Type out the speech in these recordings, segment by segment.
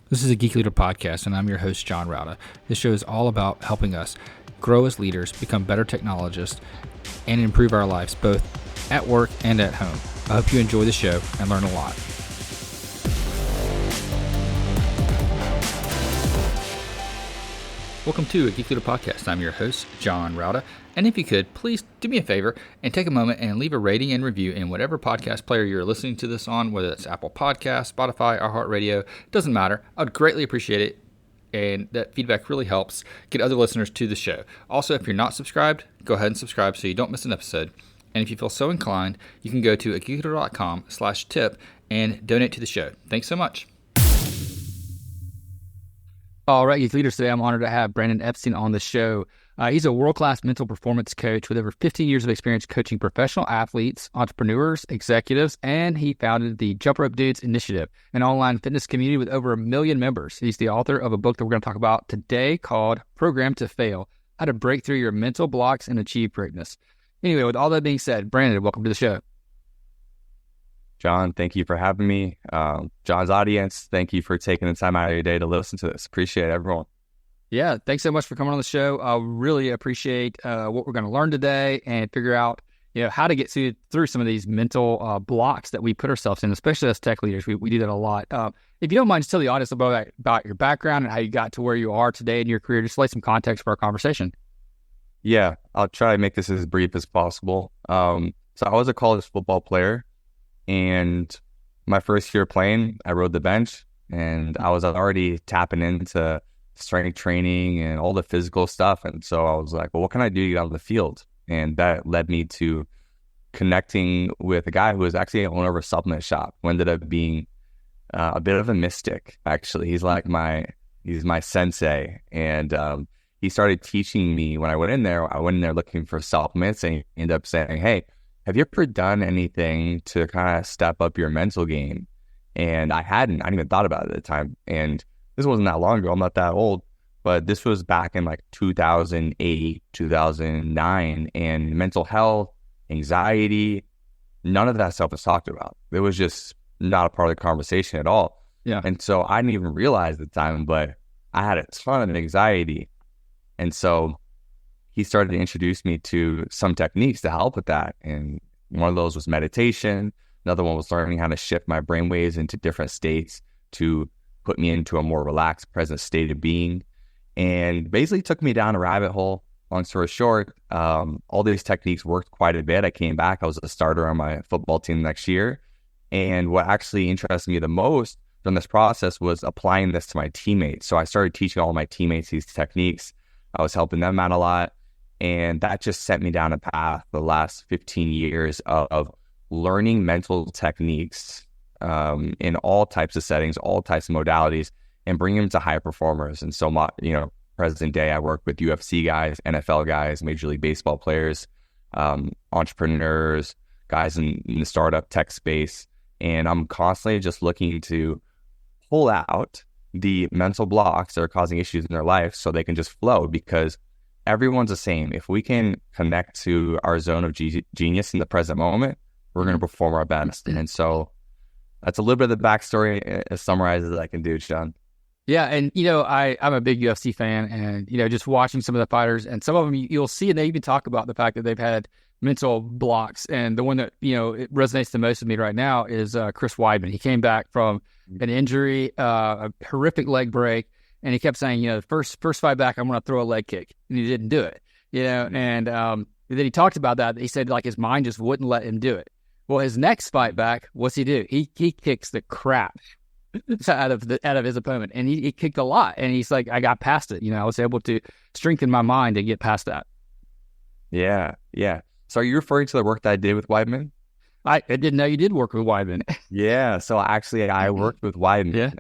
This is a Geek Leader podcast, and I'm your host, John Rauda. This show is all about helping us grow as leaders, become better technologists, and improve our lives both at work and at home. I hope you enjoy the show and learn a lot. Welcome to a Geek Leader podcast. I'm your host, John Rauda. And if you could, please do me a favor and take a moment and leave a rating and review in whatever podcast player you're listening to this on, whether it's Apple Podcasts, Spotify, iHeartRadio, doesn't matter. I would greatly appreciate it. And that feedback really helps get other listeners to the show. Also, if you're not subscribed, go ahead and subscribe so you don't miss an episode. And if you feel so inclined, you can go to geekleader.com/tip and donate to the show. Thanks so much. All right, Geek Leaders, today I'm honored to have Brandon Epstein on the show. He's a world-class mental performance coach with over 15 years of experience coaching professional athletes, entrepreneurs, executives, and he founded the Jump Rope Dudes Initiative, an online fitness community with over 1 million members. He's the author of a book that we're going to talk about today called Program to Fail: How to Break Through Your Mental Blocks and Achieve Greatness. Anyway, with all that being said, Brandon, welcome to the show. John, thank you for having me. John's audience, thank you for taking the time out of your day to listen to this. Appreciate it, everyone. Yeah, thanks so much for coming on the show. I really appreciate what we're going to learn today and figure out, how to get through some of these mental blocks that we put ourselves in, especially as tech leaders. We do that a lot. If you don't mind, just tell the audience about your background and how you got to where you are today in your career. Just lay some context for our conversation. Yeah, I'll try to make this as brief as possible. So I was a college football player, and my first year playing, I rode the bench, and I was already tapping into strength training and all the physical stuff. And so I was like, well, what can I do to get out of the field? And that led me to connecting with a guy who was actually an owner of a supplement shop, who ended up being a bit of a mystic, actually. He's my sensei. And he started teaching me when I went in there. I went in there looking for supplements, and he ended up saying, hey, have you ever done anything to kind of step up your mental game? And I hadn't even thought about it at the time. And this wasn't that long ago. I'm not that old, but this was back in like 2008, 2009, and mental health, anxiety, none of that stuff was talked about. It was just not a part of the conversation at all. Yeah. And so I didn't even realize at the time, but I had a ton of anxiety. And so he started to introduce me to some techniques to help with that. And one of those was meditation. Another one was learning how to shift my brainwaves into different states to put me into a more relaxed, present state of being, and basically took me down a rabbit hole. Long story short, all these techniques worked quite a bit. I came back. I was a starter on my football team next year. And what actually interested me the most from this process was applying this to my teammates. So I started teaching all my teammates these techniques. I was helping them out a lot. And that just sent me down a path the last 15 years of learning mental techniques in all types of settings, all types of modalities, and bring them to high performers. And so, present day, I work with UFC guys, NFL guys, Major League Baseball players, entrepreneurs, guys in the startup tech space. And I'm constantly just looking to pull out the mental blocks that are causing issues in their life so they can just flow, because everyone's the same. If we can connect to our zone of genius in the present moment, we're going to perform our best. And so that's a little bit of the backstory, as summarized as I can do, John. Yeah, and I'm a big UFC fan, and just watching some of the fighters, and some of them you'll see, and they even talk about the fact that they've had mental blocks. And the one that it resonates the most with me right now is Chris Weidman. He came back from an injury, a horrific leg break, and he kept saying, the first fight back, I'm going to throw a leg kick, and he didn't do it. And then he talked about that. He said his mind just wouldn't let him do it. Well, his next fight back, what's he do? He kicks the crap out of his opponent, and he kicked a lot. And he's like, I got past it. I was able to strengthen my mind to get past that. Yeah. So are you referring to the work that I did with Weidman? I didn't know you did work with Weidman. Yeah. So actually, I worked with Weidman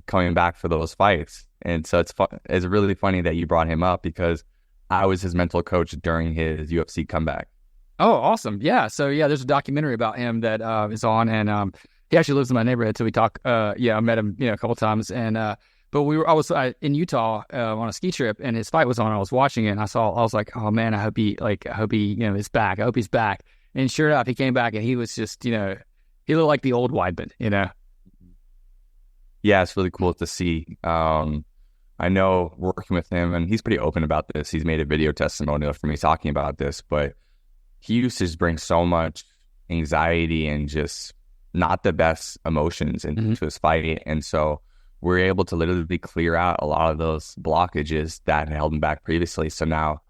coming back for those fights, and so it's really funny that you brought him up, because I was his mental coach during his UFC comeback. Oh, awesome. Yeah. So, there's a documentary about him that is on, and he actually lives in my neighborhood. So we talk, I met him, a couple times. And, but I was in Utah on a ski trip, and his fight was on. I was watching it, and I was like, oh man, I hope he is back. I hope he's back. And sure enough, he came back, and he was just, he looked like the old Weidman, Yeah, it's really cool to see. I know working with him, and he's pretty open about this. He's made a video testimonial for me talking about this, but he used to just bring so much anxiety and just not the best emotions into his fight. And so we're able to literally clear out a lot of those blockages that held him back previously. So now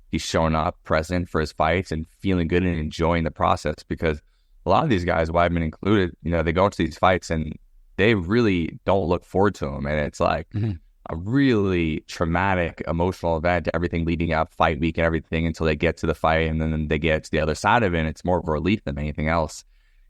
he's showing up present for his fights and feeling good and enjoying the process, because a lot of these guys, Weidman included, they go into these fights and they really don't look forward to them. And it's like a really traumatic, emotional event, everything leading up, fight week and everything, until they get to the fight, and then they get to the other side of it, and it's more of a relief than anything else.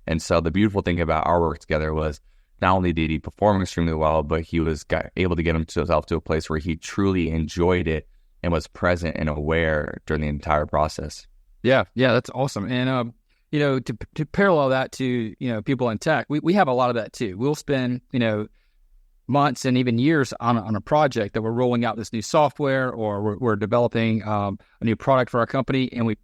And so the beautiful thing about our work together was not only did he perform extremely well, but he was able to get himself to a place where he truly enjoyed it and was present and aware during the entire process. Yeah, that's awesome. And to parallel that to people in tech, we have a lot of that too. We'll spend months and even years on a project that we're rolling out this new software, or we're developing a new product for our company, and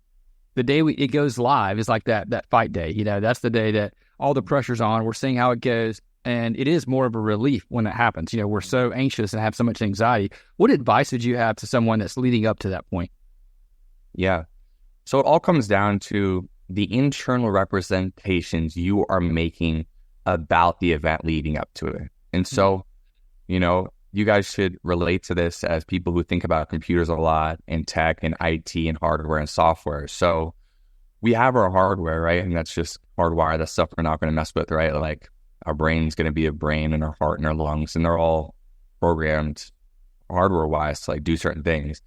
the day it goes live is like that fight day. That's the day that all the pressure's on. We're seeing how it goes, and it is more of a relief when that happens. We're so anxious and have so much anxiety. What advice would you have to someone that's leading up to that point? Yeah. So it all comes down to the internal representations you are making about the event leading up to it. And so, you guys should relate to this as people who think about computers a lot, and tech and IT and hardware and software. So we have our hardware, right? And that's just hardwire. That's stuff we're not going to mess with, right? Like our brain's going to be a brain, and our heart and our lungs, and they're all programmed hardware-wise to do certain things.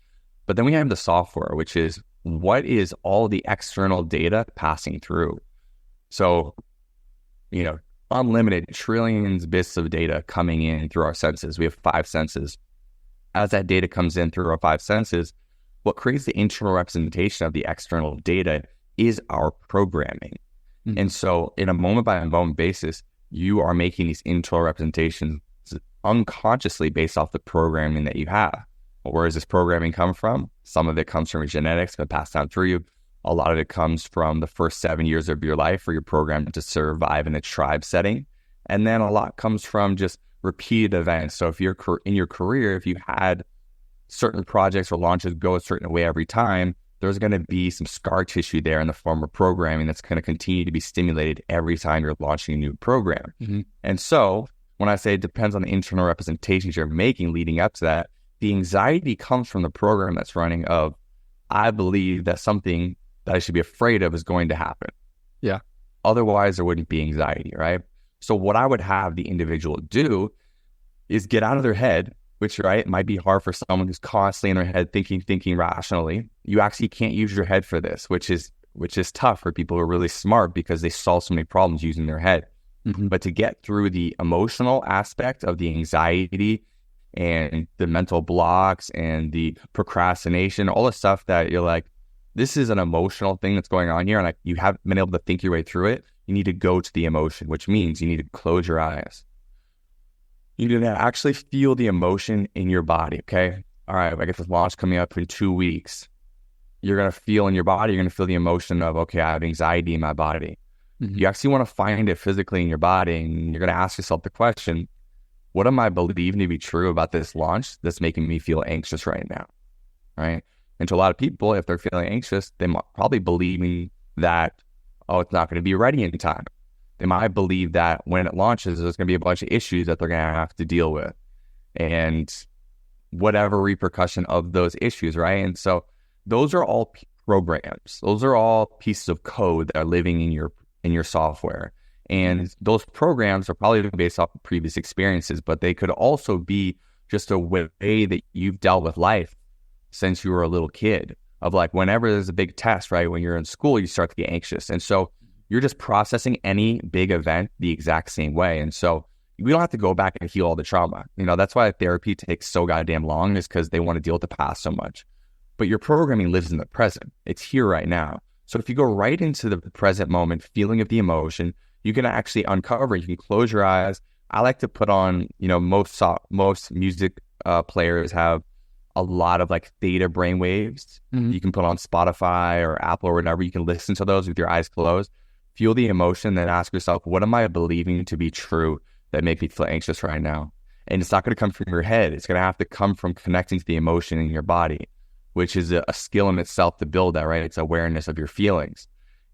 But then we have the software, which is what is all the external data passing through. So, unlimited trillions bits of data coming in through our senses. We have 5 senses. As that data comes in through our 5 senses, what creates the internal representation of the external data is our programming. And so in a moment by moment basis, you are making these internal representations unconsciously based off the programming that you have. Well, where does this programming come from? Some of it comes from your genetics, but passed down through you. A lot of it comes from the first 7 years of your life where you're programmed to survive in a tribe setting. And then a lot comes from just repeated events. So if you're in your career, if you had certain projects or launches go a certain way every time, there's going to be some scar tissue there in the form of programming that's going to continue to be stimulated every time you're launching a new program. And so when I say it depends on the internal representations you're making leading up to that, the anxiety comes from the program that's running of, I believe that something that I should be afraid of is going to happen. Yeah. Otherwise, there wouldn't be anxiety, right? So what I would have the individual do is get out of their head, which, right, might be hard for someone who's constantly in their head thinking rationally. You actually can't use your head for this, which is tough for people who are really smart because they solve so many problems using their head. But to get through the emotional aspect of the anxiety and the mental blocks and the procrastination, all the stuff that you're like, this is an emotional thing that's going on here, and you haven't been able to think your way through it. You need to go to the emotion, which means you need to close your eyes. You need to actually feel the emotion in your body, okay? All right, I get this launch coming up in 2 weeks. You're going to feel in your body, you're going to feel the emotion of, okay, I have anxiety in my body. You actually want to find it physically in your body, and you're going to ask yourself the question, what am I believing to be true about this launch that's making me feel anxious right now, right? And to a lot of people, if they're feeling anxious, they might probably believing that, it's not going to be ready in time. They might believe that when it launches, there's going to be a bunch of issues that they're going to have to deal with, and whatever repercussion of those issues, right? And so those are all programs. Those are all pieces of code that are living in your software. And those programs are probably based off of previous experiences, but they could also be just a way that you've dealt with life since you were a little kid, of whenever there's a big test, right? When you're in school, you start to get anxious. And so you're just processing any big event the exact same way. And so we don't have to go back and heal all the trauma. That's why therapy takes so goddamn long, is because they want to deal with the past so much. But your programming lives in the present. It's here right now. So if you go right into the present moment, feeling of the emotion, you can actually uncover it. You can close your eyes. I like to put on, most music players have a lot of theta brain waves. You can put on Spotify or Apple or whatever. You can listen to those with your eyes closed. Feel the emotion, then ask yourself, what am I believing to be true that make me feel anxious right now. And it's not going to come from your head. It's going to have to come from connecting to the emotion in your body, which is a skill in itself to build that, right? It's awareness of your feelings.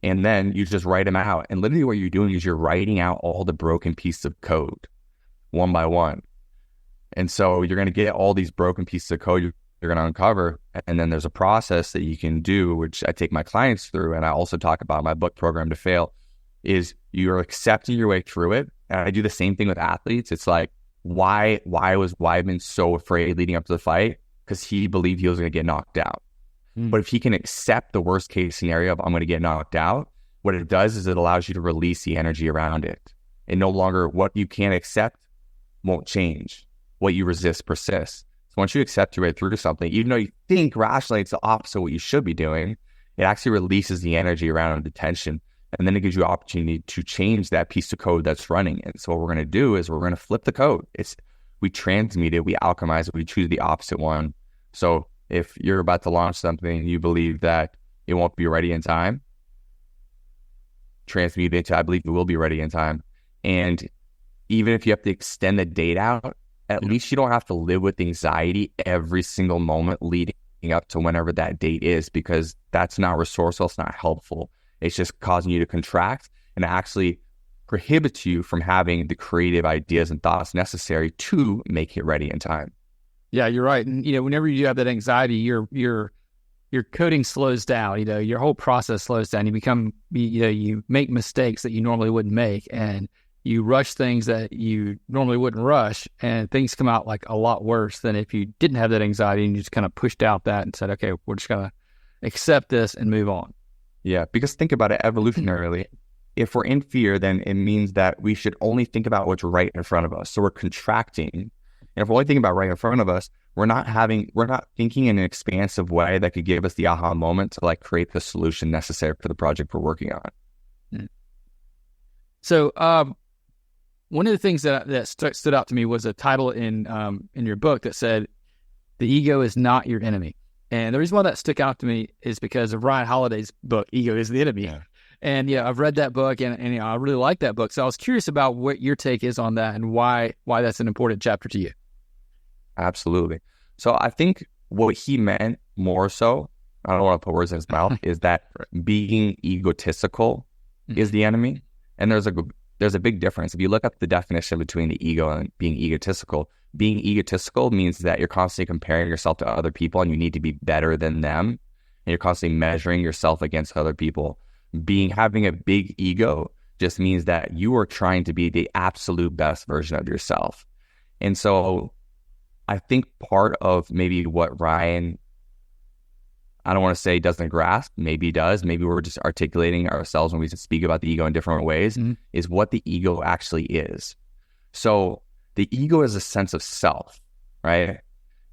And then you just write them out. And literally what you're doing is you're writing out all the broken pieces of code one by one. And so you're going to get all these broken pieces of code you're going to uncover. And then there's a process that you can do, which I take my clients through. And I also talk about in my book, Program to Fail, is you're accepting your way through it. And I do the same thing with athletes. It's like, why was Weidman so afraid leading up to the fight? Because he believed he was going to get knocked out. But if he can accept the worst case scenario of I'm going to get knocked out, what it does is it allows you to release the energy around it. And no longer what you can't accept won't change. What you resist persists. So once you accept your way through something, even though you think rationally it's the opposite of what you should be doing, it actually releases the energy around the tension. And then it gives you an opportunity to change that piece of code that's running. And so what we're going to do is we're going to flip the code. We transmute it, we alchemize it, we choose the opposite one. So if you're about to launch something, you believe that it won't be ready in time, transmute it to I believe it will be ready in time. And even if you have to extend the date out, at least you don't have to live with anxiety every single moment leading up to whenever that date is, because that's not resourceful, it's not helpful. It's just causing you to contract and actually prohibits you from having the creative ideas and thoughts necessary to make it ready in time. Yeah, you're right. And, whenever you have that anxiety, your coding slows down, your whole process slows down. You make mistakes that you normally wouldn't make, and you rush things that you normally wouldn't rush, and things come out like a lot worse than if you didn't have that anxiety and you just kind of pushed out that and said, okay, we're just going to accept this and move on. Yeah, because think about it evolutionarily. If we're in fear, then it means that we should only think about what's right in front of us. So we're contracting. And if we're only thinking about right in front of us, we're not thinking in an expansive way that could give us the aha moment to create the solution necessary for the project we're working on. So one of the things that stood out to me was a title in your book that said, "The ego is not your enemy." And the reason why that stuck out to me is because of Ryan Holiday's book, Ego is the Enemy. Yeah. And I've read that book and I really like that book. So I was curious about what your take is on that and why that's an important chapter to you. Absolutely. So I think what he meant more so, I don't want to put words in his mouth, is that being egotistical is the enemy. And there's a big difference. If you look up the definition between the ego and being egotistical means that you're constantly comparing yourself to other people and you need to be better than them. And you're constantly measuring yourself against other people. Having a big ego just means that you are trying to be the absolute best version of yourself. And so I think part of maybe what Ryan, I don't want to say doesn't grasp, maybe he does, maybe we're just articulating ourselves when we speak about the ego in different ways, is what the ego actually is. So the ego is a sense of self, right?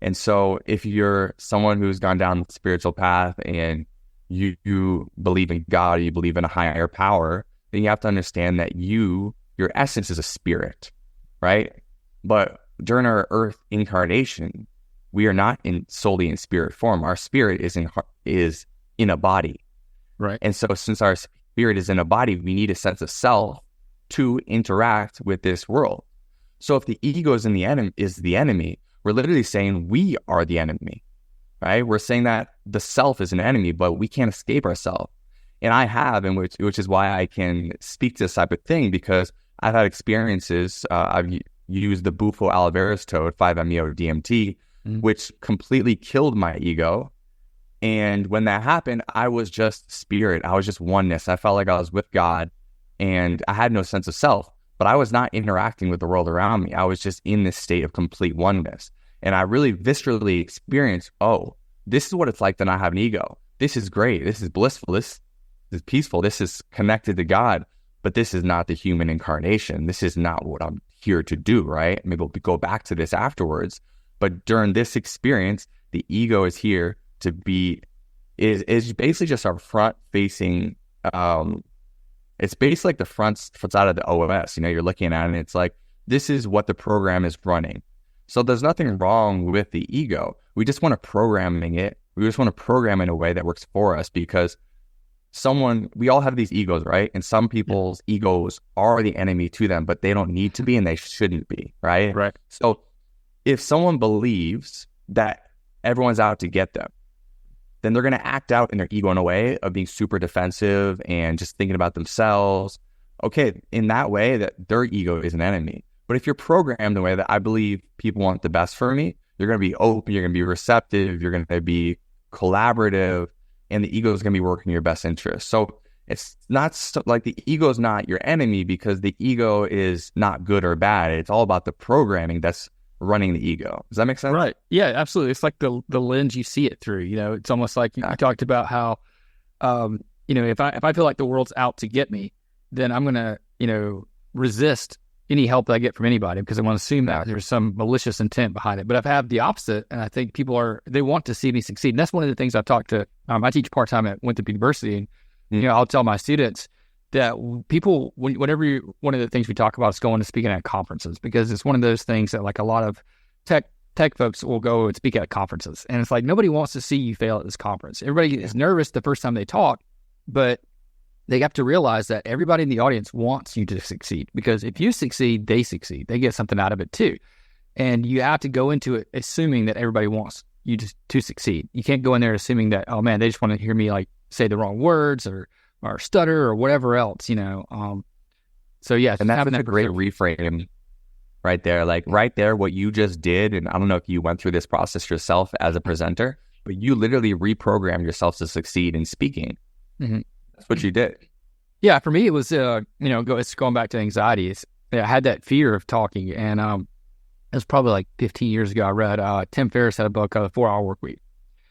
And so if you're someone who's gone down the spiritual path and you believe in God, or you believe in a higher power, then you have to understand that your essence is a spirit, right? But during our earth incarnation, we are not solely in spirit form. Our spirit is in a body, right? And so since our spirit is in a body, we need a sense of self to interact with this world. So if the ego is the enemy, we're literally saying we are the enemy, right? We're saying that the self is an enemy, but we can't escape ourselves. And I have, and which is why I can speak to this type of thing, because I've had experiences. I've used the Bufo Oliveira's toad, 5-MeO DMT, which completely killed my ego. And when that happened, I was just spirit. I was just oneness. I felt like I was with God, and I had no sense of self. But I was not interacting with the world around me. I was just in this state of complete oneness. And I really viscerally experienced, this is what it's like to not have an ego. This is great. This is blissful. This is peaceful. This is connected to God. But this is not the human incarnation. This is not what I'm here to do, right? Maybe we'll go back to this afterwards. But during this experience, the ego is here to is basically just our front-facing it's basically like the front side of the OS. You're looking at it and it's like, this is what the program is running. So there's nothing wrong with the ego. We just want to program it. We just want to program in a way that works for us, because we all have these egos, right? And some people's egos are the enemy to them, but they don't need to be and they shouldn't be, right? Right. So if someone believes that everyone's out to get them, then they're going to act out in their ego in a way of being super defensive and just thinking about themselves. Okay, in that way, that their ego is an enemy. But if you're programmed the way that I believe people want the best for me, you're going to be open, you're going to be receptive, you're going to be collaborative, and the ego is going to be working in your best interest. So it's not like the ego is not your enemy because the ego is not good or bad. It's all about the programming that's running the ego. Does that make sense? Right. Yeah, absolutely. It's like the lens you see it through. It's almost like you talked about how, if I feel like the world's out to get me, then I'm going to, resist any help that I get from anybody because I want to assume that there's some malicious intent behind it. But I've had the opposite, and I think people they want to see me succeed. And that's one of the things I've talked to. I teach part-time at Winthrop University, and I'll tell my students that people, whenever one of the things we talk about is going to speaking at conferences, because it's one of those things that like a lot of tech folks will go and speak at conferences. And it's like, nobody wants to see you fail at this conference. Everybody is nervous the first time they talk, but they have to realize that everybody in the audience wants you to succeed, because if you succeed, they succeed. They get something out of it too. And you have to go into it assuming that everybody wants you to succeed. You can't go in there assuming that, oh man, they just want to hear me like say the wrong words or stutter or whatever else, So yeah. And that's a great reframe right there. Like right there, what you just did, and I don't know if you went through this process yourself as a presenter, but you literally reprogrammed yourself to succeed in speaking. Mm-hmm. That's what you did. Yeah, for me, it was, it's going back to anxiety. I had that fear of talking. And it was probably like 15 years ago, I read Tim Ferriss had a book called The 4 Hour Work Week.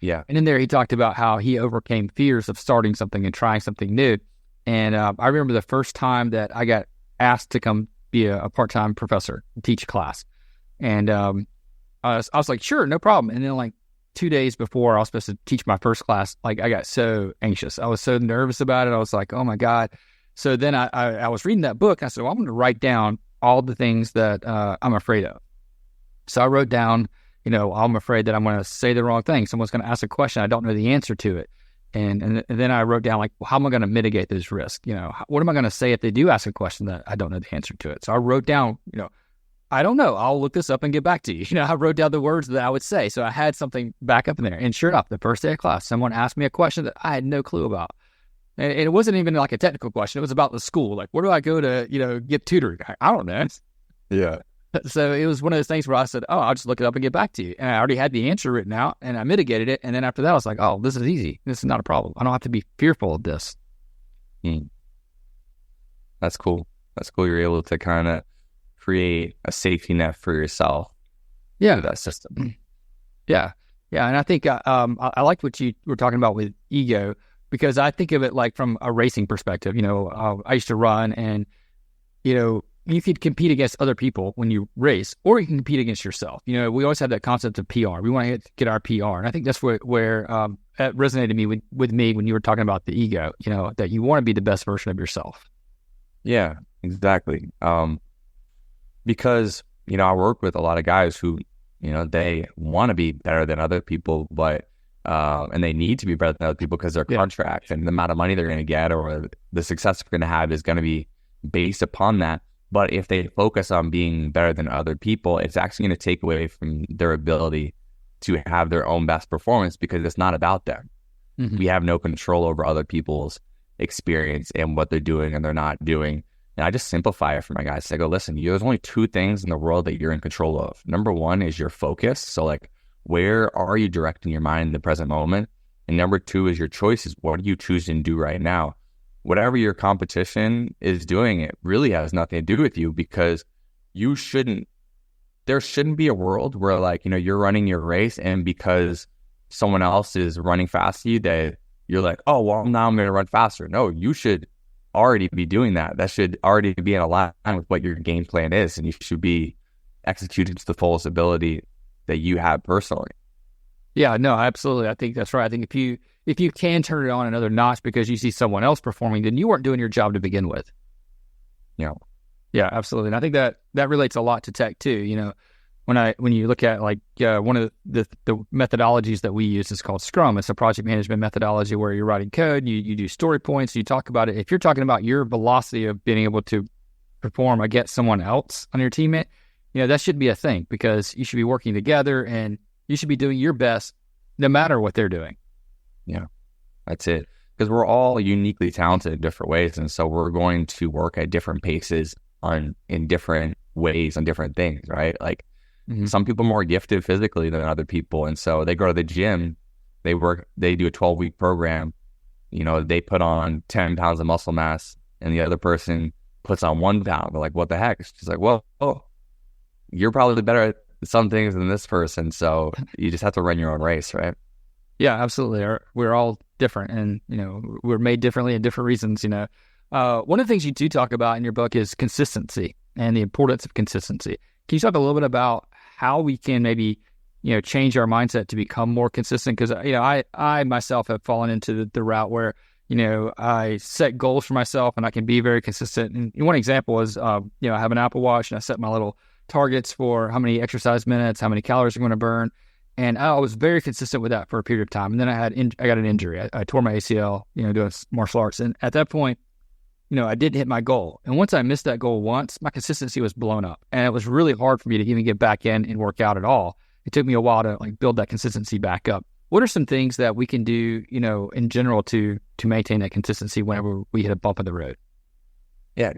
Yeah. And in there, he talked about how he overcame fears of starting something and trying something new. And I remember the first time that I got asked to come be a part-time professor and teach a class. And I was like, sure, no problem. And then like 2 days before I was supposed to teach my first class, like I got so anxious. I was so nervous about it. I was like, oh my God. So then I was reading that book. I said, well, I'm going to write down all the things that I'm afraid of. So I wrote down, I'm afraid that I'm going to say the wrong thing. Someone's going to ask a question. I don't know the answer to it. And then I wrote down, like, well, how am I going to mitigate those risks? What am I going to say if they do ask a question that I don't know the answer to it? So I wrote down, I don't know. I'll look this up and get back to you. I wrote down the words that I would say. So I had something back up in there. And sure enough, the first day of class, someone asked me a question that I had no clue about. And it wasn't even like a technical question. It was about the school. Like, where do I go to, get tutoring? I don't know. Yeah. So it was one of those things where I said, oh, I'll just look it up and get back to you. And I already had the answer written out and I mitigated it. And then after that, I was like, oh, this is easy. This is not a problem. I don't have to be fearful of this. That's cool. That's cool. You're able to kind of create a safety net for yourself. Yeah. That system. Yeah. Yeah. And I think I liked what you were talking about with ego, because I think of it like from a racing perspective. I used to run and, you could compete against other people when you race, or you can compete against yourself. We always have that concept of PR. We want to get our PR. And I think that's where it resonated with me when you were talking about the ego, that you want to be the best version of yourself. Yeah, exactly. Because, I work with a lot of guys who, they want to be better than other people, but, and they need to be better than other people because their contract and the amount of money they're going to get or the success they're going to have is going to be based upon that. But if they focus on being better than other people, it's actually going to take away from their ability to have their own best performance because it's not about them. Mm-hmm. We have no control over other people's experience and what they're doing and they're not doing. And I just simplify it for my guys. I go, listen, there's only two things in the world that you're in control of. Number one is your focus. So like, where are you directing your mind in the present moment? And number two is your choices. What are you choosing to do right now? Whatever your competition is doing, it really has nothing to do with you because there shouldn't be a world where like, you're running your race and because someone else is running faster than you, that you're like, oh, well, now I'm going to run faster. No, you should already be doing that. That should already be in line with what your game plan is. And you should be executing to the fullest ability that you have personally. Yeah, no, absolutely. I think that's right. I think if you can turn it on another notch because you see someone else performing, then you weren't doing your job to begin with. Yeah. Yeah, absolutely. And I think that relates a lot to tech too. when you look at like one of the methodologies that we use is called Scrum. It's a project management methodology where you're writing code, you do story points, you talk about it. If you're talking about your velocity of being able to perform against someone else on your teammate, that should be a thing, because you should be working together and you should be doing your best no matter what they're doing. Yeah, that's it. Because we're all uniquely talented in different ways. And so we're going to work at different paces in different ways on different things, right? Like some people are more gifted physically than other people. And so they go to the gym, they do a 12-week program, they put on 10 pounds of muscle mass and the other person puts on 1 pound. They're like, what the heck? It's just like, well, you're probably better at some things than this person. So you just have to run your own race, right? Yeah, absolutely. We're all different, and we're made differently in different reasons. One of the things you do talk about in your book is consistency and the importance of consistency. Can you talk a little bit about how we can maybe change our mindset to become more consistent? Because I myself have fallen into the route where I set goals for myself and I can be very consistent. And one example is I have an Apple Watch and I set my little targets for how many exercise minutes, how many calories I'm going to burn. And I was very consistent with that for a period of time. And then I got an injury. I tore my ACL, doing martial arts. And at that point, I didn't hit my goal. And once I missed that goal once, my consistency was blown up. And it was really hard for me to even get back in and work out at all. It took me a while to build that consistency back up. What are some things that we can do, in general to maintain that consistency whenever we hit a bump in the road? Yeah,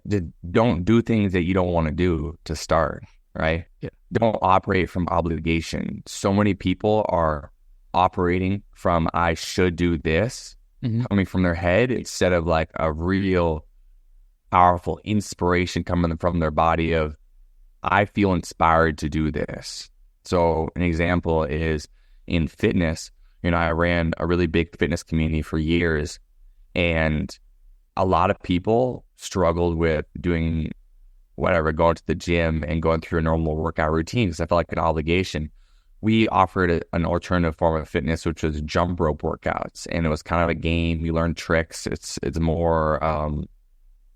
don't do things that you don't want to do to start, right? Yeah. Don't operate from obligation. So many people are operating from I should do this, coming from their head, instead of like a real powerful inspiration coming from their body of, I feel inspired to do this. So an example is in fitness. I ran a really big fitness community for years, and a lot of people struggled with doing going to the gym and going through a normal workout routine because I felt like an obligation. We offered an alternative form of fitness, which was jump rope workouts, and it was kind of a game. You learn tricks. It's more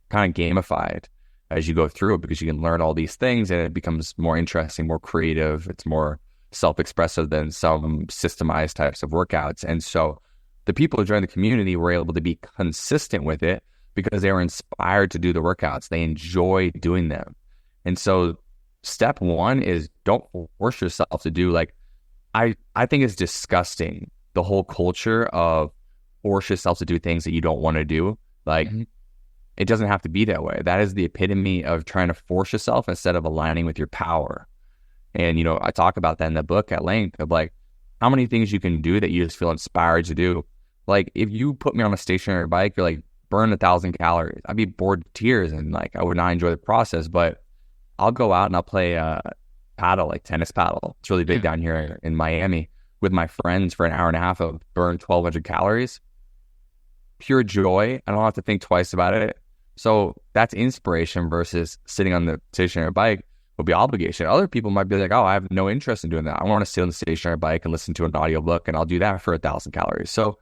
kind of gamified as you go through it, because you can learn all these things and it becomes more interesting, more creative. It's more self-expressive than some systemized types of workouts. And so the people who joined the community were able to be consistent with it because they were inspired to do the workouts. They enjoy doing them. And so step one is don't force yourself to do, like, I think it's disgusting, the whole culture of force yourself to do things that you don't want to do. Like, it doesn't have to be that way. That is the epitome of trying to force yourself instead of aligning with your power. And, I talk about that in the book at length of like how many things you can do that you just feel inspired to do. Like, if you put me on a stationary bike, you're like, burn 1,000 calories. I'd be bored to tears and like I would not enjoy the process, but I'll go out and I'll play paddle, like tennis paddle. It's really big down here in Miami with my friends for an hour and a half. Of burn 1,200 calories. Pure joy. I don't have to think twice about it. So that's inspiration versus sitting on the stationary bike will be obligation. Other people might be like, oh, I have no interest in doing that. I want to sit on the stationary bike and listen to an audiobook, and I'll do that for 1,000 calories. So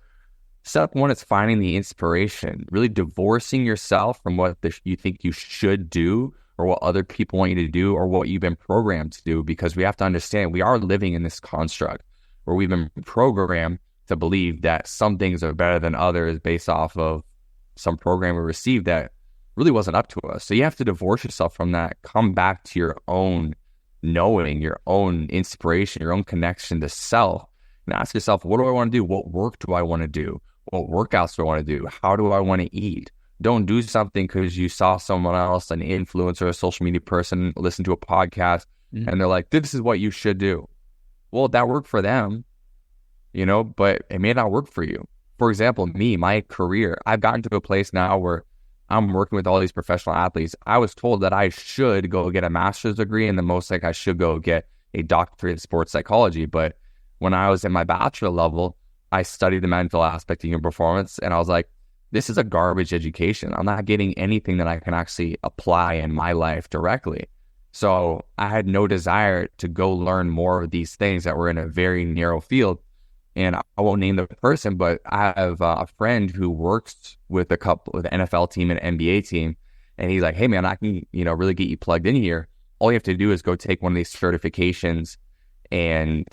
step one is finding the inspiration, really divorcing yourself from what you think you should do or what other people want you to do or what you've been programmed to do, because we have to understand we are living in this construct where we've been programmed to believe that some things are better than others based off of some program we received that really wasn't up to us. So you have to divorce yourself from that, come back to your own knowing, your own inspiration, your own connection to self, and ask yourself, what do I want to do? What work do I want to do? What workouts do I want to do? How do I want to eat? Don't do something because you saw someone else, an influencer, a social media person, listen to a podcast, and they're like, this is what you should do. Well, that worked for them, but it may not work for you. For example, my career, I've gotten to a place now where I'm working with all these professional athletes. I was told that I should go get a master's degree, and the most like I should go get a doctorate in sports psychology. But when I was in my bachelor level, I studied the mental aspect of human performance, and I was like, this is a garbage education. I'm not getting anything that I can actually apply in my life directly. So I had no desire to go learn more of these things that were in a very narrow field. And I won't name the person, but I have a friend who works with with an NFL team and an NBA team. And he's like, hey man, I can, really get you plugged in here. all you have to do is go take one of these certifications, and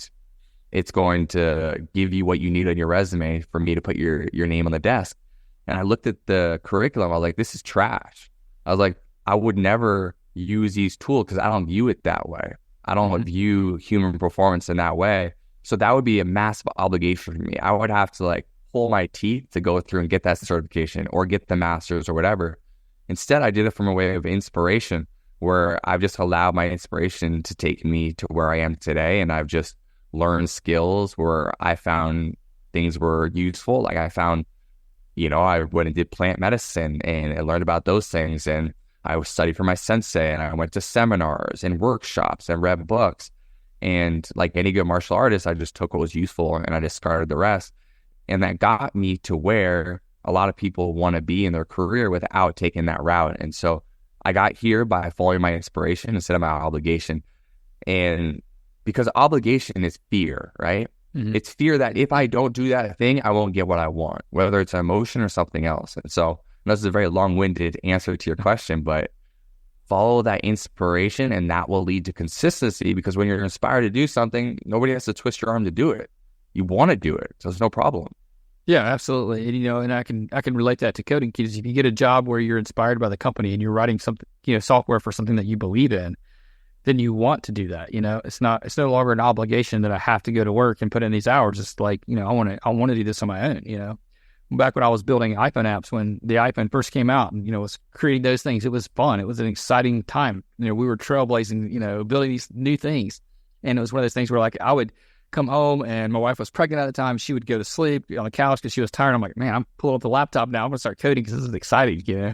it's going to give you what you need on your resume for me to put your name on the desk. And I looked at the curriculum. I was like, this is trash. I was like, I would never use these tools because I don't view it that way. I don't view human performance in that way. So that would be a massive obligation for me. I would have to like pull my teeth to go through and get that certification or get the master's or whatever. Instead, I did it from a way of inspiration, where I've just allowed my inspiration to take me to where I am today. And I've just learned skills where I found things were useful. Like I found, I went and did plant medicine and I learned about those things. And I studied for my sensei, and I went to seminars and workshops and read books. And like any good martial artist, I just took what was useful and I discarded the rest. And that got me to where a lot of people want to be in their career without taking that route. And so I got here by following my inspiration instead of my obligation. And because obligation is fear, right? It's fear that if I don't do that thing, I won't get what I want, whether it's an emotion or something else. And so this is a very long-winded answer to your question, but follow that inspiration, and that will lead to consistency, because when you're inspired to do something, nobody has to twist your arm to do it. You want to do it, so it's no problem. Yeah, absolutely. And I can relate that to coding, because if you get a job where you're inspired by the company and you're writing something, software for something that you believe in, then you want to do that. It's no longer an obligation that I have to go to work and put in these hours. It's like, I want to do this on my own. Back when I was building iPhone apps, when the iPhone first came out, and was creating those things, it was fun. It was an exciting time. We were trailblazing, building these new things. And it was one of those things where like I would come home, and my wife was pregnant at the time. She would go to sleep on the couch because she was tired. I'm like, man, I'm pulling up the laptop now. I'm gonna start coding because this is exciting, Yeah.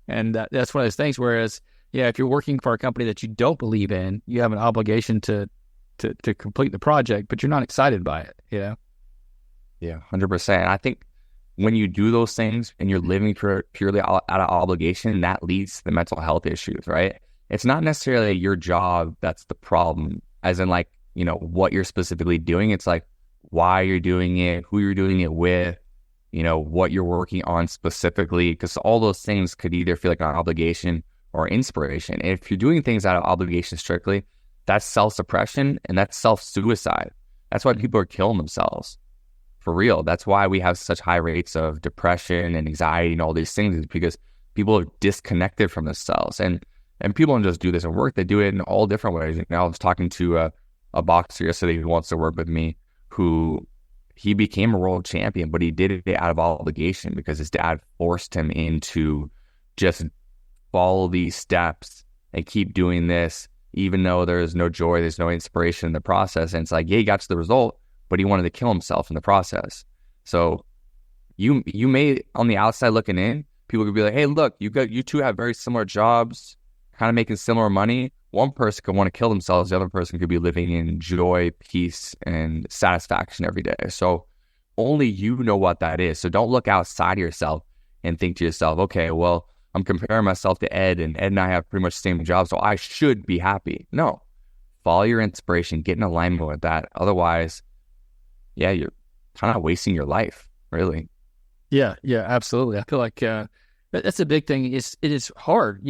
And that's one of those things. Whereas, if you're working for a company that you don't believe in, you have an obligation to complete the project, but you're not excited by it. Yeah, 100%. I think when you do those things and you're living purely out of obligation, that leads to the mental health issues, right? It's not necessarily your job that's the problem, as in like, what you're specifically doing. It's like why you're doing it, who you're doing it with, what you're working on specifically, because all those things could either feel like an obligation or inspiration. And if you're doing things out of obligation strictly, that's self-suppression and that's self-suicide. That's why people are killing themselves. For real. That's why we have such high rates of depression and anxiety and all these things, is because people are disconnected from themselves. And people don't just do this at work. They do it in all different ways. I was talking to a boxer yesterday who wants to work with me, who he became a world champion, but he did it out of obligation because his dad forced him into just follow these steps and keep doing this, even though there's no joy, there's no inspiration in the process. And it's like, he got to the result, but he wanted to kill himself in the process. So you may, on the outside looking in, people could be like, hey, look, you two have very similar jobs, kind of making similar money. One person could want to kill themselves. The other person could be living in joy, peace, and satisfaction every day. So only you know what that is. So don't look outside of yourself and think to yourself, okay, well, I'm comparing myself to Ed, and Ed and I have pretty much the same job, so I should be happy. No. Follow your inspiration. Get in alignment with that. Otherwise, you're kind of wasting your life, really. Yeah, absolutely. I feel like that's a big thing. It is hard,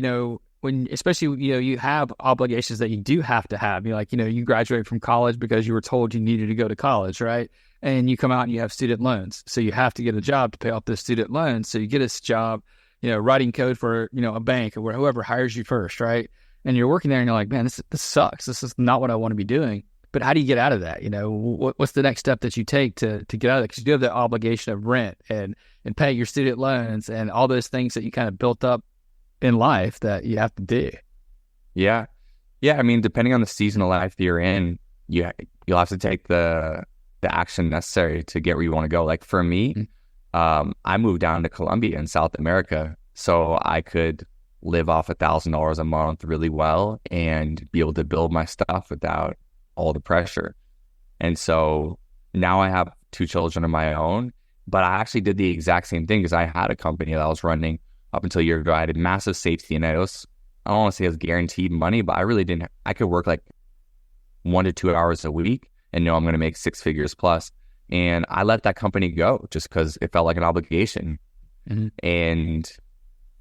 when, especially, you have obligations that you do have to have. You graduate from college because you were told you needed to go to college, right? And you come out and you have student loans. So you have to get a job to pay off those student loans. So you get a job, writing code for, a bank or whoever hires you first, right? And you're working there and you're like, man, this sucks. This is not what I want to be doing. But how do you get out of that? What's the next step that you take to get out of it? Because you do have the obligation of rent and paying your student loans and all those things that you kind of built up in life that you have to do. Yeah. I mean, depending on the season of life you're in, you'll have to take the action necessary to get where you want to go. Like for me, I moved down to Colombia in South America so I could live off $1,000 a month really well and be able to build my stuff without all the pressure. And so now I have 2 children of my own, but I actually did the exact same thing because I had a company that I was running up until a year ago. I had a massive safety net. I don't want to say it was guaranteed money, but I really didn't. I could work like 1 to 2 hours a week and know I'm going to make 6 figures plus. And I let that company go just because it felt like an obligation. And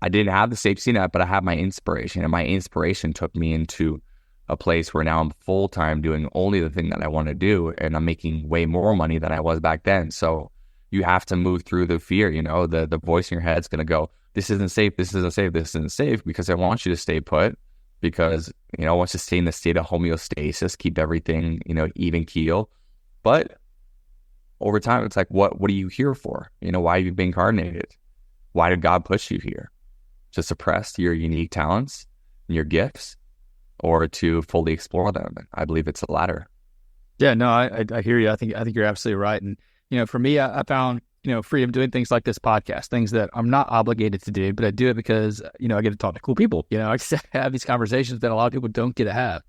I didn't have the safety net, but I had my inspiration, and my inspiration took me into a place where now I'm full time doing only the thing that I want to do, and I'm making way more money than I was back then. So you have to move through the fear. The voice in your head's going to go, this isn't safe, this isn't safe, this isn't safe, because I want you to stay put, because I want you to stay in the state of homeostasis, keep everything even keel. But over time, it's like, what are you here for? Why have you been incarnated? Why did God put you here? To suppress your unique talents and your gifts, or to fully explore them? I believe it's the latter. Yeah, no, I hear you. I think you're absolutely right. And for me, I found freedom doing things like this podcast, things that I'm not obligated to do, but I do it because I get to talk to cool people. I get to have these conversations that a lot of people don't get to have,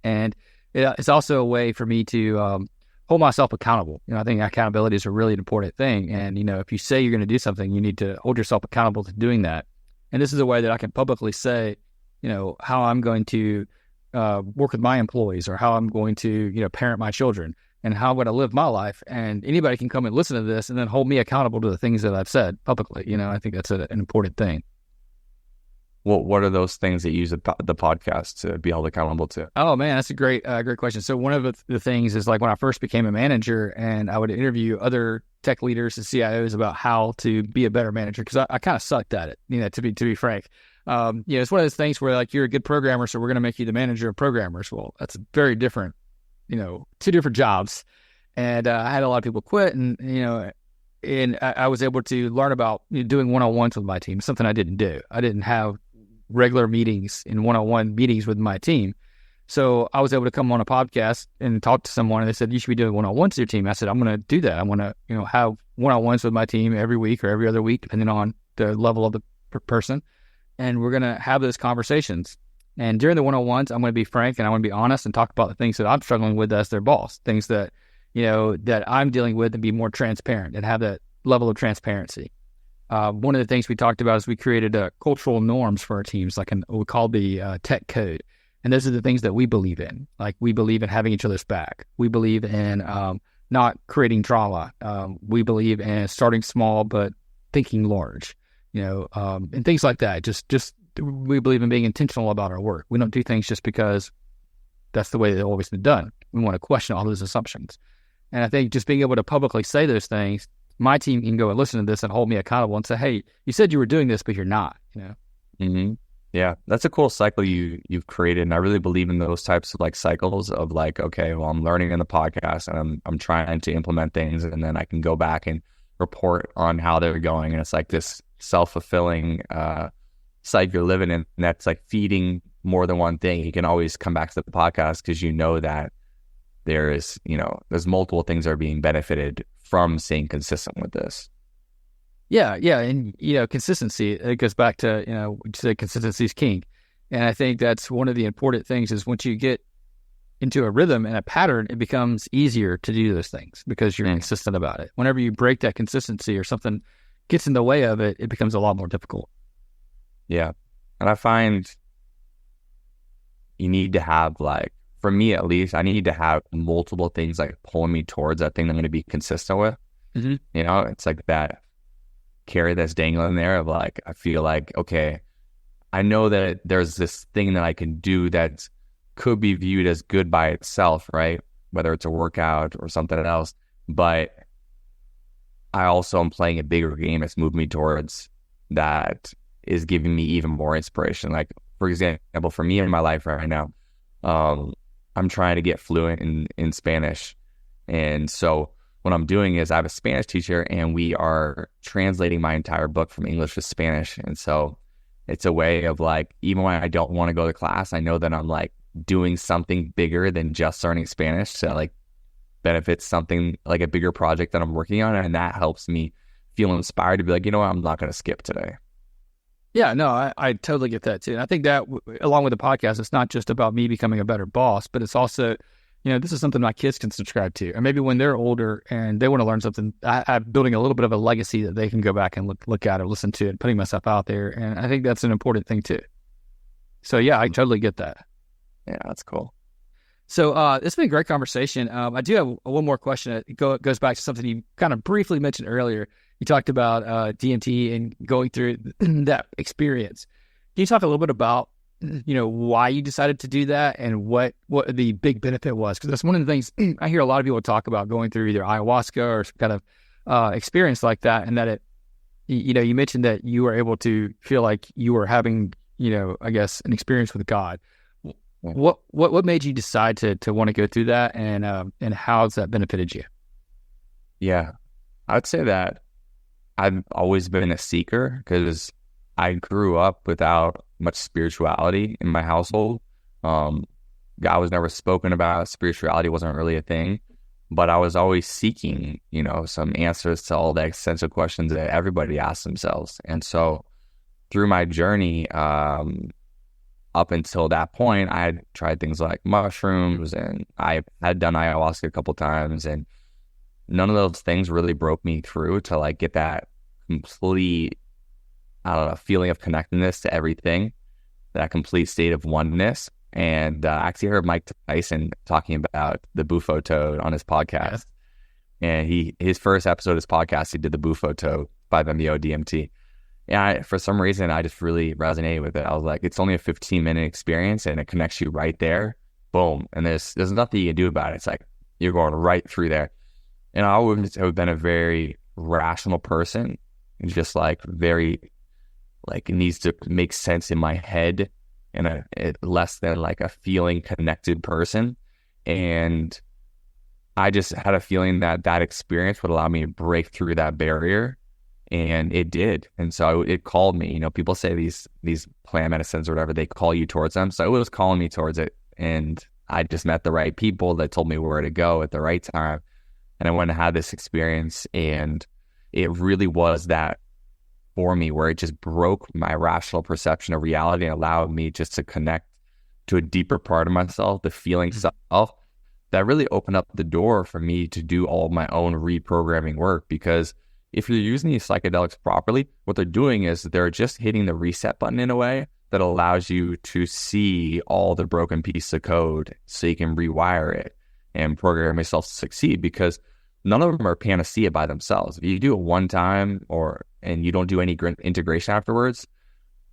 and it's also a way for me to hold myself accountable. I think accountability is a really important thing. And if you say you're going to do something, you need to hold yourself accountable to doing that. And this is a way that I can publicly say, how I'm going to work with my employees, or how I'm going to, parent my children, and how I'm going to live my life. And anybody can come and listen to this and then hold me accountable to the things that I've said publicly. I think that's an important thing. Well, what are those things that you use the podcast to be held accountable to? Oh man, that's a great question. So one of the things is, like, when I first became a manager, and I would interview other tech leaders and CIOs about how to be a better manager, because I kind of sucked at it, to be frank. It's one of those things where, like, you're a good programmer, so we're going to make you the manager of programmers. Well, that's very different, two different jobs. And I had a lot of people quit, and I was able to learn about doing one-on-ones with my team, something I didn't do. I didn't have regular meetings and one-on-one meetings with my team. So I was able to come on a podcast and talk to someone, and they said, you should be doing one-on-ones with your team. I said, I'm going to do that. I'm going to, have one-on-ones with my team every week or every other week, depending on the level of the person. And we're going to have those conversations. And during the one-on-ones, I'm going to be frank, and I want to be honest and talk about the things that I'm struggling with as their boss, things that, that I'm dealing with, and be more transparent and have that level of transparency. One of the things we talked about is we created cultural norms for our teams, like what we call the tech code. And those are the things that we believe in. Like, we believe in having each other's back. We believe in not creating drama. We believe in starting small but thinking large, and things like that. Just we believe in being intentional about our work. We don't do things just because that's the way they've always been done. We want to question all those assumptions. And I think just being able to publicly say those things, my team can go and listen to this and hold me accountable and say, hey, you said you were doing this, but you're not, Mm-hmm. Yeah, that's a cool cycle you've created. And I really believe in those types of, like, cycles of, like, okay, well, I'm learning in the podcast, and I'm trying to implement things, and then I can go back and report on how they're going. And it's like this self-fulfilling cycle you're living in, and that's like feeding more than one thing. You can always come back to the podcast because that there's multiple things that are being benefited from staying consistent with this. Yeah. And, consistency, it goes back to, consistency is king. And I think that's one of the important things is once you get into a rhythm and a pattern, it becomes easier to do those things because you're consistent about it. Whenever you break that consistency or something gets in the way of it, it becomes a lot more difficult. Yeah. And I find you need to have, like, for me at least, I need to have multiple things, like, pulling me towards that thing I'm going to be consistent with. Mm-hmm. It's like that carrot that's dangling there of, like, I feel like, okay, I know that there's this thing that I can do that could be viewed as good by itself, right? Whether it's a workout or something else. But I also am playing a bigger game that's moved me towards that is giving me even more inspiration. Like, for example, for me in my life right now, I'm trying to get fluent in Spanish. And so what I'm doing is I have a Spanish teacher, and we are translating my entire book from English to Spanish. And so it's a way of, like, even when I don't want to go to class, I know that I'm, like, doing something bigger than just learning Spanish to, like, benefit something, like a bigger project that I'm working on. And that helps me feel inspired to be like, I'm not going to skip today. Yeah, no, I totally get that too. And I think that along with the podcast, it's not just about me becoming a better boss, but it's also, this is something my kids can subscribe to. Or maybe when they're older and they want to learn something, I'm building a little bit of a legacy that they can go back and look at or listen to and putting myself out there. And I think that's an important thing too. So yeah, I totally get that. Yeah, that's cool. So it's been a great conversation. I do have one more question. It goes back to something you kind of briefly mentioned earlier. You talked about DMT and going through that experience. Can you talk a little bit about why you decided to do that and what the big benefit was? Because that's one of the things I hear a lot of people talk about going through either ayahuasca or some kind of experience like that, and that you mentioned that you were able to feel like you were having, I guess, an experience with God. What made you decide to want to go through that, and how has that benefited you? Yeah, I'd say that I've always been a seeker because I grew up without much spirituality in my household. God was never spoken about. Spirituality wasn't really a thing, but I was always seeking, some answers to all the existential questions that everybody asks themselves. And so through my journey, up until that point, I had tried things like mushrooms, and I had done ayahuasca a couple times, and none of those things really broke me through to like get that complete, I don't know, feeling of connectedness to everything, that complete state of oneness. And I actually heard Mike Tyson talking about the Bufo toad on his podcast. And his first episode of his podcast, he did the Bufo toad, 5-MeO DMT. And for some reason, I just really resonated with it. I was like, it's only a 15-minute experience and it connects you right there. Boom. And there's nothing you can do about it. It's like you're going right through there. And I always have been a very rational person, just like very, like it needs to make sense in my head, and less than like a feeling connected person. And I just had a feeling that experience would allow me to break through that barrier, and it did. And so it called me. People say these plant medicines or whatever, they call you towards them. So it was calling me towards it, and I just met the right people that told me where to go at the right time. And I went and had this experience, and it really was that for me, where it just broke my rational perception of reality and allowed me just to connect to a deeper part of myself, the feeling self, that really opened up the door for me to do all of my own reprogramming work. Because if you're using these psychedelics properly, what they're doing is they're just hitting the reset button in a way that allows you to see all the broken pieces of code so you can rewire it and program yourself to succeed. Because none of them are panacea by themselves. If you do it one time and you don't do any integration afterwards,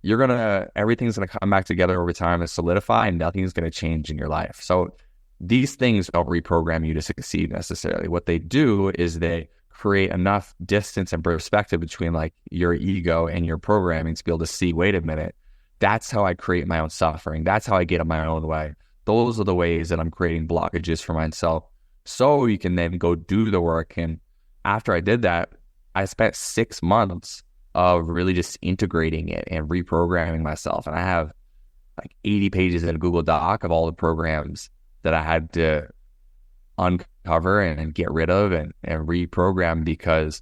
everything's gonna come back together over time and solidify, and nothing's gonna change in your life. So these things don't reprogram you to succeed necessarily. What they do is they create enough distance and perspective between like your ego and your programming to be able to see, wait a minute, that's how I create my own suffering. That's how I get in my own way. Those are the ways that I'm creating blockages for myself. So you can then go do the work. And after I did that, I spent 6 months of really just integrating it and reprogramming myself. And I have like 80 pages in a Google Doc of all the programs that I had to uncover and get rid of and reprogram, because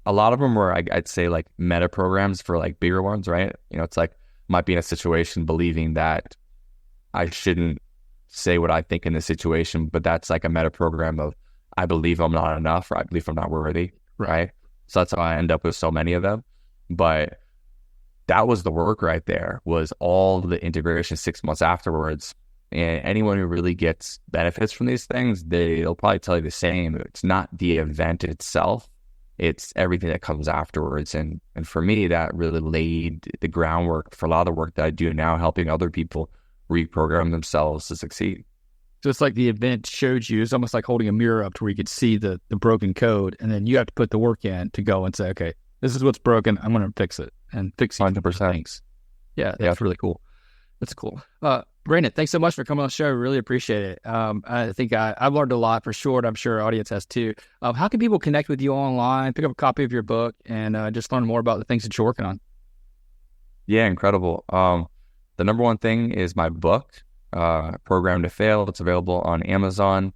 a lot of them were, I'd say, like meta programs for like bigger ones, right? It's like, might be in a situation believing that I shouldn't say what I think in this situation, but that's like a meta program of I believe I'm not enough, or I believe I'm not worthy, right? So that's how I end up with so many of them. But that was the work right there, was all the integration 6 months afterwards. And anyone who really gets benefits from these things, they'll probably tell you the same. It's not the event itself, it's everything that comes afterwards. And for me, that really laid the groundwork for a lot of the work that I do now, helping other people reprogram themselves to succeed. So it's like the event showed you, it's almost like holding a mirror up to where you could see the broken code, and then you have to put the work in to go and say, okay, this is what's broken, I'm going to fix it, and fix 100%. things. Yeah, that's really cool. That's cool. Brandon, thanks so much for coming on the show. Really appreciate it. I think I've learned a lot for sure, and I'm sure our audience has too. How can people connect with you online, pick up a copy of your book, and just learn more about the things that you're working on? Yeah, incredible. The number one thing is my book, Program to Fail. It's available on Amazon.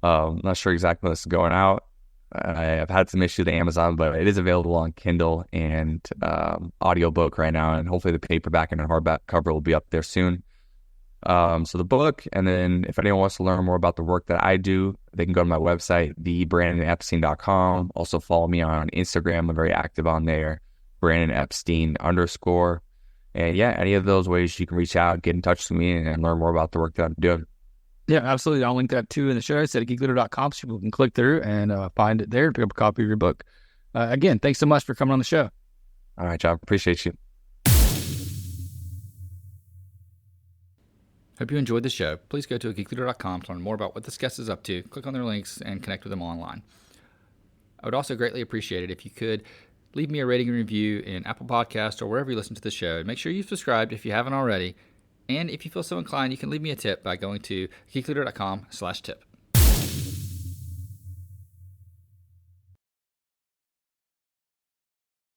I'm not sure exactly when this is going out. I've had some issues with Amazon, but it is available on Kindle and audiobook right now, and hopefully the paperback and hardback cover will be up there soon. So the book, and then if anyone wants to learn more about the work that I do, they can go to my website, thebrandonepstein.com. Also follow me on Instagram. I'm very active on there, Brandon Epstein _. And yeah, any of those ways you can reach out, get in touch with me, and learn more about the work that I'm doing. Yeah, absolutely. I'll link that too in the show. It's at geekleader.com, so people can click through and find it there and pick up a copy of your book. Again, thanks so much for coming on the show. All right, John. Appreciate you. Hope you enjoyed the show. Please go to geekleader.com to learn more about what this guest is up to, click on their links, and connect with them online. I would also greatly appreciate it if you could leave me a rating and review in Apple Podcasts or wherever you listen to the show. And make sure you've subscribed if you haven't already. And if you feel so inclined, you can leave me a tip by going to geekleader.com/tip.